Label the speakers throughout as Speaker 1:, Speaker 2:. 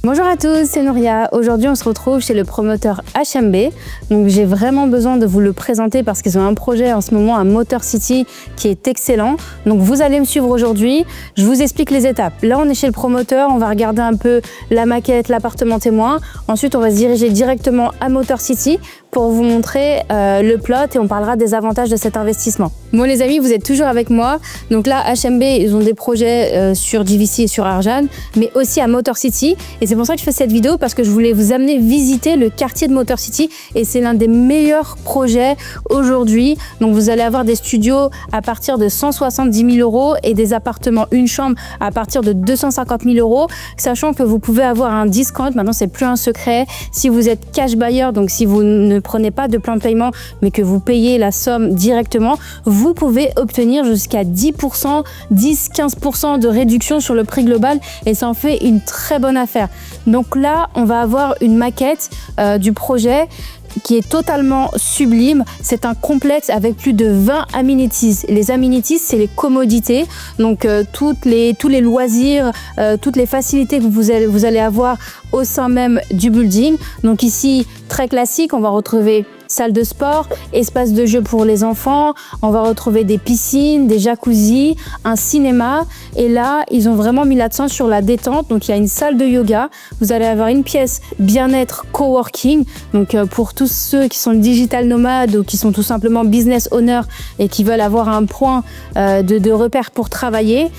Speaker 1: Bonjour à tous, c'est Nouria. Aujourd'hui, on se retrouve chez le promoteur HMB. Donc, j'ai vraiment besoin de vous le présenter parce qu'ils ont un projet en ce moment à Motor City qui est excellent. Donc, vous allez me suivre aujourd'hui. Je vous explique les étapes. Là, on est chez le promoteur. On va regarder un peu la maquette, l'appartement témoin. Ensuite, on va se diriger directement à Motor City pour vous montrer le plot et on parlera des avantages de cet investissement. Bon les amis, vous êtes toujours avec moi. Donc là, HMB, ils ont des projets sur JVC et sur Arjan, mais aussi à Motor City. Et c'est pour ça que je fais cette vidéo, parce que je voulais vous amener visiter le quartier de Motor City. Et c'est l'un des meilleurs projets aujourd'hui. Donc vous allez avoir des studios à partir de 170 000 € et des appartements, une chambre, à partir de 250 000 €. Sachant que vous pouvez avoir un discount, maintenant c'est plus un secret. Si vous êtes cash buyer, donc si vous ne prenez pas de plan de paiement, mais que vous payez la somme directement, vous pouvez obtenir jusqu'à 10%, 10-15% de réduction sur le prix global et ça en fait une très bonne affaire. Donc là, on va avoir une maquette du projet qui est totalement sublime. C'est un complexe avec plus de 20 amenities. Les amenities, c'est les commodités, donc tous les loisirs, toutes les facilités que vous allez avoir au sein même du building. Donc ici, très classique, on va retrouver salle de sport, espace de jeu pour les enfants, on va retrouver des piscines, des jacuzzis, un cinéma. Et là, ils ont vraiment mis l'accent sur la détente. Donc, il y a une salle de yoga. Vous allez avoir une pièce bien-être coworking. Donc, pour tous ceux qui sont digital nomades ou qui sont tout simplement business owners et qui veulent avoir un point de repère pour travailler.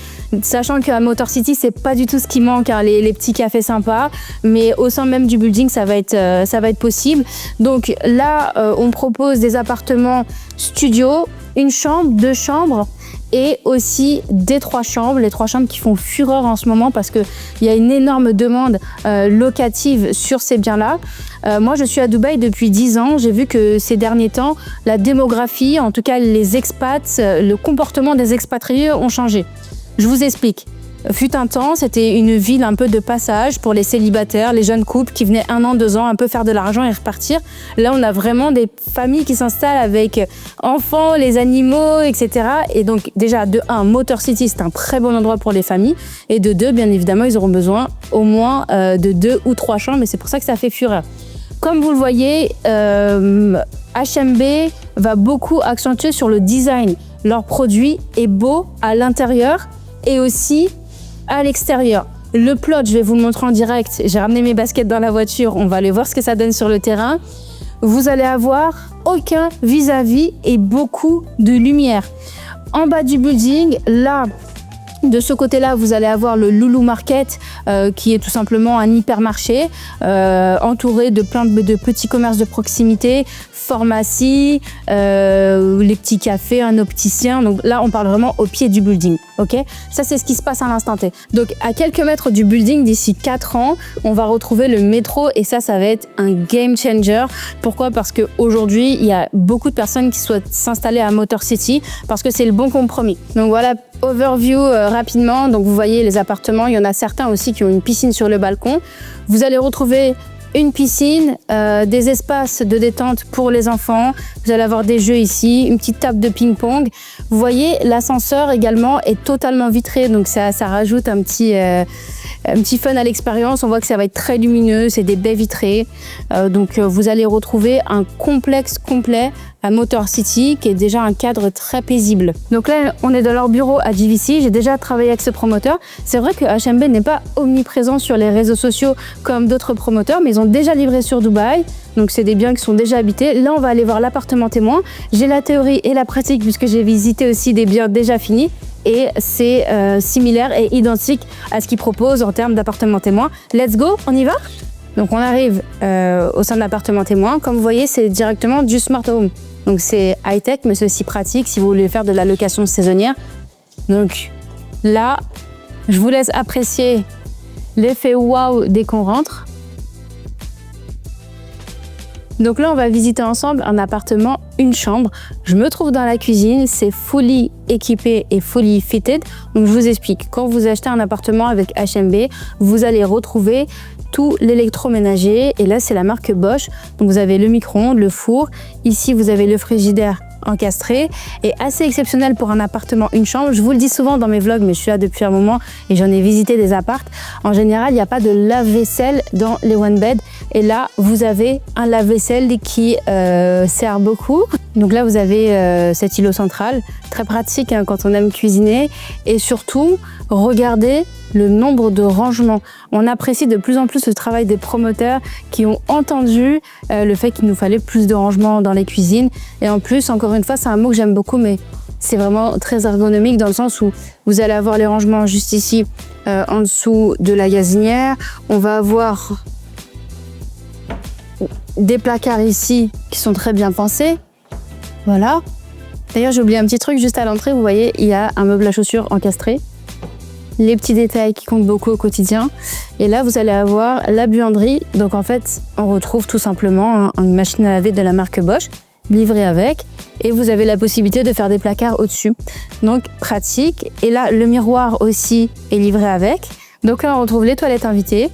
Speaker 1: Sachant qu'à Motor City, c'est pas du tout ce qui manque, hein, les petits cafés sympas. Mais au sein même du building, ça va être possible. Donc là, on propose des appartements studio, une chambre, 2 chambres et aussi des 3 chambres, les 3 chambres qui font fureur en ce moment parce qu'il y a une énorme demande locative sur ces biens-là. Moi, je suis à Dubaï depuis 10 ans. J'ai vu que ces derniers temps, la démographie, en tout cas les expats, le comportement des expatriés ont changé. Je vous explique. Fut un temps, c'était une ville un peu de passage pour les célibataires, les jeunes couples qui venaient 1 an, 2 ans, un peu faire de l'argent et repartir. Là, on a vraiment des familles qui s'installent avec enfants, les animaux, etc. Et donc, déjà, de 1, Motor City, c'est un très bon endroit pour les familles. Et de 2, bien évidemment, ils auront besoin au moins de 2 ou 3 chambres. Et c'est pour ça que ça fait fureur. Comme vous le voyez, HMB va beaucoup accentuer sur le design. Leur produit est beau à l'intérieur et aussi à l'extérieur. Le plot, je vais vous le montrer en direct. J'ai ramené mes baskets dans la voiture. On va aller voir ce que ça donne sur le terrain. Vous allez avoir aucun vis-à-vis et beaucoup de lumière. En bas du building, là, de ce côté-là, vous allez avoir le Loulou Market, qui est tout simplement un hypermarché entouré de plein de petits commerces de proximité, pharmacie, les petits cafés, un opticien. Donc là, on parle vraiment au pied du building. Ok, ça, c'est ce qui se passe à l'instant T. Donc, à quelques mètres du building, d'ici 4 ans, on va retrouver le métro et ça va être un game changer. Pourquoi? Parce qu'aujourd'hui, il y a beaucoup de personnes qui souhaitent s'installer à Motor City parce que c'est le bon compromis. Donc voilà, overview rapidement. Donc vous voyez les appartements, il y en a certains aussi qui ont une piscine sur le balcon. Vous allez retrouver une piscine, des espaces de détente pour les enfants. Vous allez avoir des jeux ici, une petite table de ping-pong. Vous voyez, l'ascenseur également est totalement vitré, donc ça rajoute un petit fun à l'expérience. On voit que ça va être très lumineux, c'est des baies vitrées. Donc vous allez retrouver un complexe complet à Motor City, qui est déjà un cadre très paisible. Donc là, on est dans leur bureau à JVC. J'ai déjà travaillé avec ce promoteur. C'est vrai que HMB n'est pas omniprésent sur les réseaux sociaux comme d'autres promoteurs, mais ils ont déjà livré sur Dubaï. Donc c'est des biens qui sont déjà habités. Là, on va aller voir l'appartement témoin. J'ai la théorie et la pratique puisque j'ai visité aussi des biens déjà finis. Et c'est similaire et identique à ce qu'ils proposent en termes d'appartement témoin. Let's go, on y va? Donc on arrive au sein de l'appartement témoin. Comme vous voyez, c'est directement du smart home. Donc c'est high-tech, mais c'est aussi pratique si vous voulez faire de la location saisonnière. Donc là, je vous laisse apprécier l'effet waouh dès qu'on rentre. Donc là, on va visiter ensemble un appartement, une chambre. Je me trouve dans la cuisine, c'est fully équipé et fully fitted. Donc je vous explique, quand vous achetez un appartement avec HMB, vous allez retrouver tout l'électroménager. Et là, c'est la marque Bosch. Donc vous avez le micro-ondes, le four. Ici, vous avez le frigidaire encastré et assez exceptionnel pour un appartement une chambre. Je vous le dis souvent dans mes vlogs, mais je suis là depuis un moment et j'en ai visité des appartes. En général, il n'y a pas de lave-vaisselle dans les one bed et là, vous avez un lave-vaisselle qui sert beaucoup. Donc là, vous avez cet îlot central, très pratique hein, quand on aime cuisiner et surtout, regardez le nombre de rangements. On apprécie de plus en plus le travail des promoteurs qui ont entendu le fait qu'il nous fallait plus de rangements dans les cuisines. Et en plus, encore une fois, c'est un mot que j'aime beaucoup, mais c'est vraiment très ergonomique dans le sens où vous allez avoir les rangements juste ici, en dessous de la gazinière. On va avoir des placards ici qui sont très bien pensés. Voilà. D'ailleurs, j'ai oublié un petit truc juste à l'entrée. Vous voyez, il y a un meuble à chaussures encastré. Les petits détails qui comptent beaucoup au quotidien. Et là, vous allez avoir la buanderie. Donc en fait, on retrouve tout simplement une machine à laver de la marque Bosch, livrée avec. Et vous avez la possibilité de faire des placards au-dessus. Donc pratique. Et là, le miroir aussi est livré avec. Donc là, on retrouve les toilettes invitées.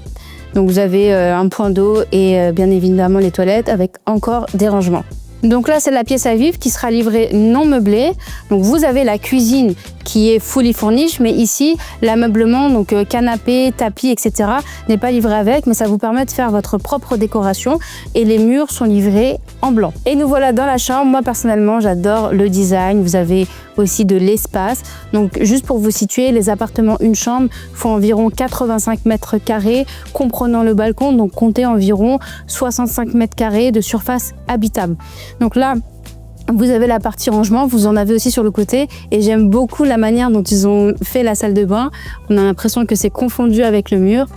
Speaker 1: Donc vous avez un point d'eau et bien évidemment les toilettes avec encore des rangements. Donc là, c'est la pièce à vivre qui sera livrée non meublée. Donc vous avez la cuisine qui est fully furnished, mais ici, l'ameublement, donc canapé, tapis, etc. n'est pas livré avec, mais ça vous permet de faire votre propre décoration et les murs sont livrés en blanc. Et nous voilà dans la chambre. Moi, personnellement, j'adore le design. Vous avez aussi de l'espace. Donc, juste pour vous situer, les appartements une chambre font environ 85 mètres carrés, comprenant le balcon. Donc, comptez environ 65 mètres carrés de surface habitable. Donc là, vous avez la partie rangement, vous en avez aussi sur le côté et j'aime beaucoup la manière dont ils ont fait la salle de bain. On a l'impression que c'est confondu avec le mur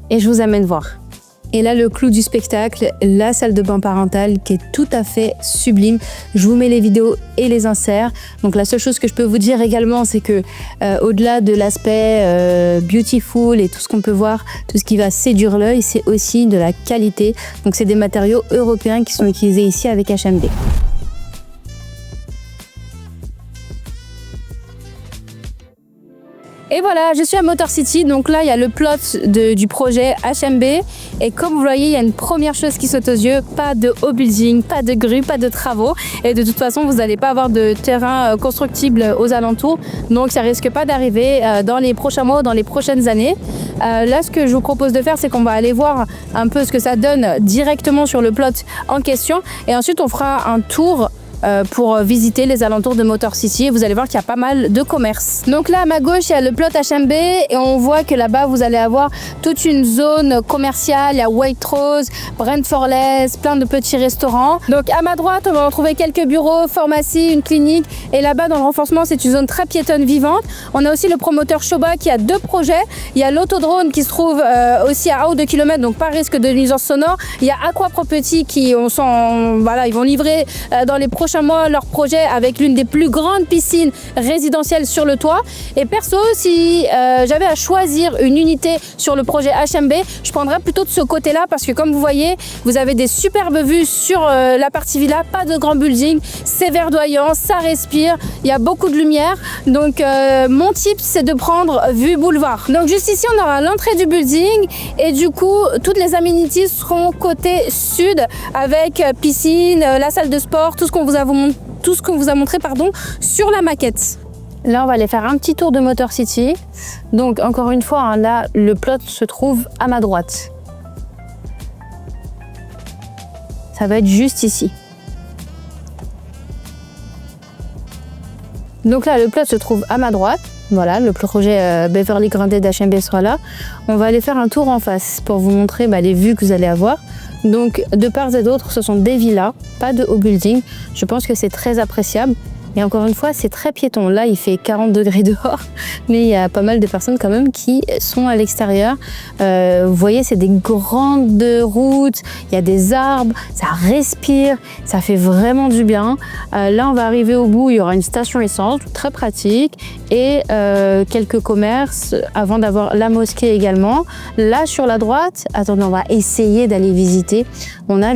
Speaker 1: et je vous amène voir. Et là, le clou du spectacle, la salle de bain parentale qui est tout à fait sublime. Je vous mets les vidéos et les inserts. Donc la seule chose que je peux vous dire également, c'est que au-delà de l'aspect beautiful et tout ce qu'on peut voir, tout ce qui va séduire l'œil, c'est aussi de la qualité. Donc c'est des matériaux européens qui sont utilisés ici avec HMB. Et voilà, je suis à Motor City, donc là il y a le plot du projet HMB et comme vous voyez, il y a une première chose qui saute aux yeux, pas de haut building, pas de grue, pas de travaux et de toute façon vous n'allez pas avoir de terrain constructible aux alentours, donc ça risque pas d'arriver dans les prochains mois ou dans les prochaines années. Là ce que je vous propose de faire, c'est qu'on va aller voir un peu ce que ça donne directement sur le plot en question et ensuite on fera un tour pour visiter les alentours de Motor City et vous allez voir qu'il y a pas mal de commerces. Donc là à ma gauche il y a le plot HMB et on voit que là-bas vous allez avoir toute une zone commerciale, il y a Waitrose, Brentford, plein de petits restaurants. Donc à ma droite on va retrouver quelques bureaux, pharmacie, une clinique et là-bas dans le renforcement c'est une zone très piétonne vivante. On a aussi le promoteur Shoba qui a deux projets, il y a l'autodrone qui se trouve aussi à 1 ou 2 km donc pas risque de nuisance sonore, il y a Aqua Property qui ils vont livrer dans les prochains mois leur projet avec l'une des plus grandes piscines résidentielles sur le toit. Et perso, si j'avais à choisir une unité sur le projet HMB, je prendrais plutôt de ce côté-là parce que comme vous voyez, vous avez des superbes vues sur la partie villa, pas de grand building, c'est verdoyant, ça respire, il y a beaucoup de lumière. Donc mon tip, c'est de prendre vue boulevard. Donc juste ici, on aura l'entrée du building et du coup, toutes les amenities seront côté sud avec piscine, la salle de sport, tout ce qu'on vous a montré sur la maquette. Là, on va aller faire un petit tour de Motor City. Donc, encore une fois, hein, là, le plot se trouve à ma droite. Ça va être juste ici. Donc là, le plot se trouve à ma droite. Voilà, le projet Beverly Grande d'HMB sera là. On va aller faire un tour en face pour vous montrer les vues que vous allez avoir. Donc, de part et d'autre, ce sont des villas, pas de haut building. Je pense que c'est très appréciable. Et encore une fois, c'est très piéton. Là, il fait 40 degrés dehors, mais il y a pas mal de personnes quand même qui sont à l'extérieur. Vous voyez, c'est des grandes routes, il y a des arbres, ça respire, ça fait vraiment du bien. Là, on va arriver au bout, il y aura une station essence, très pratique, et quelques commerces avant d'avoir la mosquée également. Là, sur la droite, attendez, on va essayer d'aller visiter. On a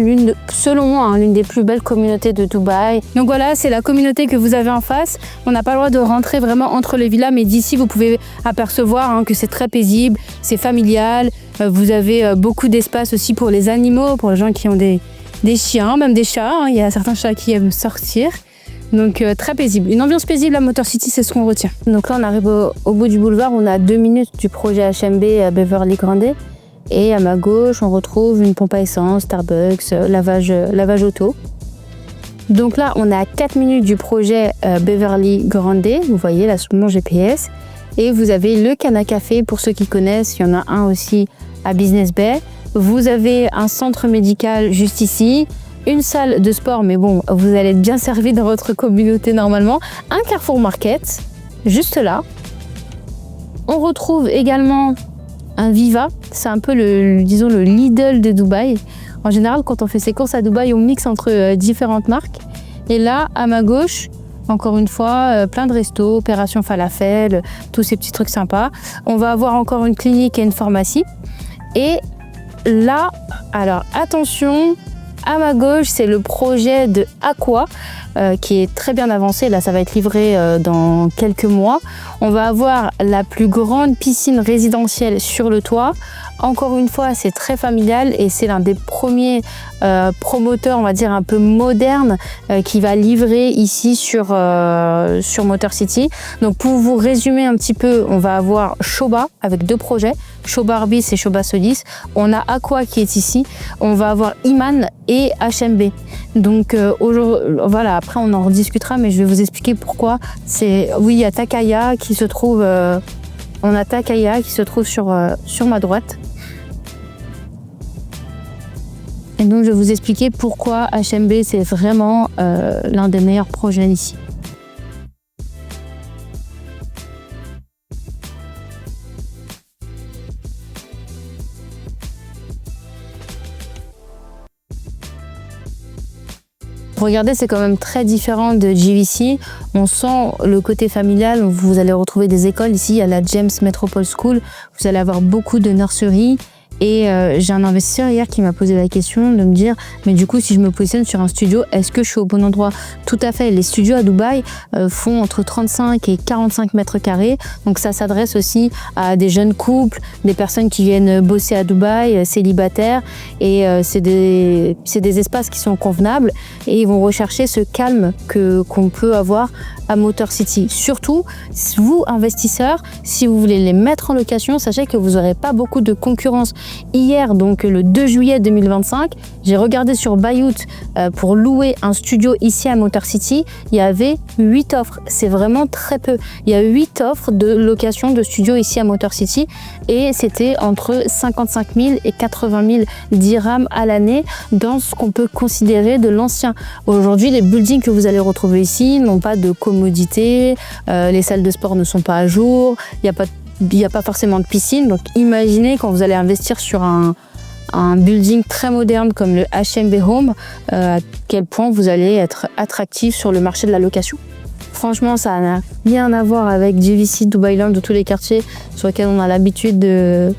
Speaker 1: selon moi, l'une des plus belles communautés de Dubaï. Donc voilà, c'est la communauté que vous avez en face. On n'a pas le droit de rentrer vraiment entre les villas, mais d'ici, vous pouvez apercevoir que c'est très paisible, c'est familial. Vous avez beaucoup d'espace aussi pour les animaux, pour les gens qui ont des chiens, même des chats. Il y a certains chats qui aiment sortir. Donc très paisible. Une ambiance paisible à Motor City, c'est ce qu'on retient. Donc là, on arrive au bout du boulevard. On est à 2 minutes du projet HMB à Beverly Grande. Et à ma gauche, on retrouve une pompe à essence, Starbucks, lavage auto. Donc là, on est à 4 minutes du projet Beverly Grande. Vous voyez là sur mon GPS. Et vous avez le Cana Café, pour ceux qui connaissent. Il y en a un aussi à Business Bay. Vous avez un centre médical juste ici. Une salle de sport, mais bon, vous allez être bien servi dans votre communauté normalement. Un Carrefour Market, juste là. On retrouve également un Viva. C'est un peu le Lidl de Dubaï. En général, quand on fait ses courses à Dubaï, on mixe entre différentes marques. Et là, à ma gauche, encore une fois, plein de restos, opération falafel, tous ces petits trucs sympas. On va avoir encore une clinique et une pharmacie. Et là, alors attention, à ma gauche, c'est le projet de Aqua qui est très bien avancé. Là, ça va être livré dans quelques mois. On va avoir la plus grande piscine résidentielle sur le toit. Encore une fois, c'est très familial et c'est l'un des premiers promoteurs, on va dire, un peu modernes qui va livrer ici sur Motor City. Donc, pour vous résumer un petit peu, on va avoir Shoba avec 2 projets, Shoba Arbis et Shoba Solis. On a Aqua qui est ici. On va avoir Iman et HMB. Donc, voilà, après on en rediscutera, mais je vais vous expliquer pourquoi. Oui, il y a Takaya qui se trouve... on a Takaya qui se trouve sur ma droite. Et donc, je vais vous expliquer pourquoi HMB, c'est vraiment l'un des meilleurs projets ici. Regardez, c'est quand même très différent de GVC. On sent le côté familial. Vous allez retrouver des écoles ici. Il y a la James Metropole School. Vous allez avoir beaucoup de nurseries. Et j'ai un investisseur hier qui m'a posé la question de me dire mais du coup si je me positionne sur un studio, est-ce que je suis au bon endroit? Tout à fait, les studios à Dubaï font entre 35 et 45 mètres carrés, donc ça s'adresse aussi à des jeunes couples, des personnes qui viennent bosser à Dubaï, célibataires, et c'est des espaces qui sont convenables et ils vont rechercher ce calme qu'on peut avoir à Motor City. Surtout, vous investisseurs, si vous voulez les mettre en location, sachez que vous n'aurez pas beaucoup de concurrence. Hier, donc le 2 juillet 2025, j'ai regardé sur Bayout pour louer un studio ici à Motor City. Il y avait 8 offres. C'est vraiment très peu. Il y a 8 offres de location de studio ici à Motor City et c'était entre 55 000 et 80 000 dirhams à l'année dans ce qu'on peut considérer de l'ancien. Aujourd'hui, les buildings que vous allez retrouver ici n'ont pas de commodité, les salles de sport ne sont pas à jour, il n'y a pas forcément de piscine. Donc imaginez quand vous allez investir sur un building très moderne comme le HMB Home, à quel point vous allez être attractif sur le marché de la location. Franchement, ça n'a rien à voir avec GVC, Dubai Land ou tous les quartiers sur lesquels on a l'habitude de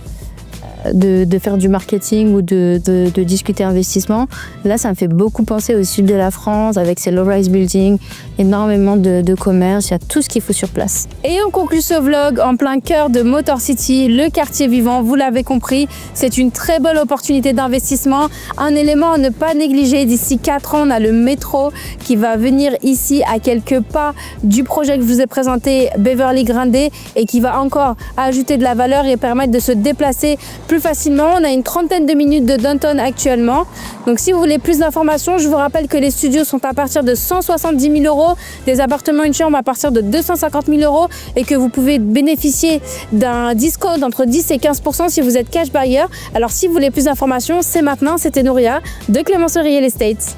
Speaker 1: faire du marketing ou de discuter investissement. Là, ça me fait beaucoup penser au sud de la France avec ses low-rise buildings, énormément de commerce, il y a tout ce qu'il faut sur place. Et on conclut ce vlog en plein cœur de Motor City, le quartier vivant, vous l'avez compris, c'est une très belle opportunité d'investissement, un élément à ne pas négliger. D'ici 4 ans, on a le métro qui va venir ici à quelques pas du projet que je vous ai présenté, Beverly Grande, et qui va encore ajouter de la valeur et permettre de se déplacer plus facilement. On a une trentaine de minutes de downtown actuellement. Donc si vous voulez plus d'informations, je vous rappelle que les studios sont à partir de 170 000 €, des appartements une chambre à partir de 250 000 € et que vous pouvez bénéficier d'un discount entre 10 et 15% si vous êtes cash buyer. Alors si vous voulez plus d'informations, c'est maintenant. C'était Nouria de Clémenceau Real Estate.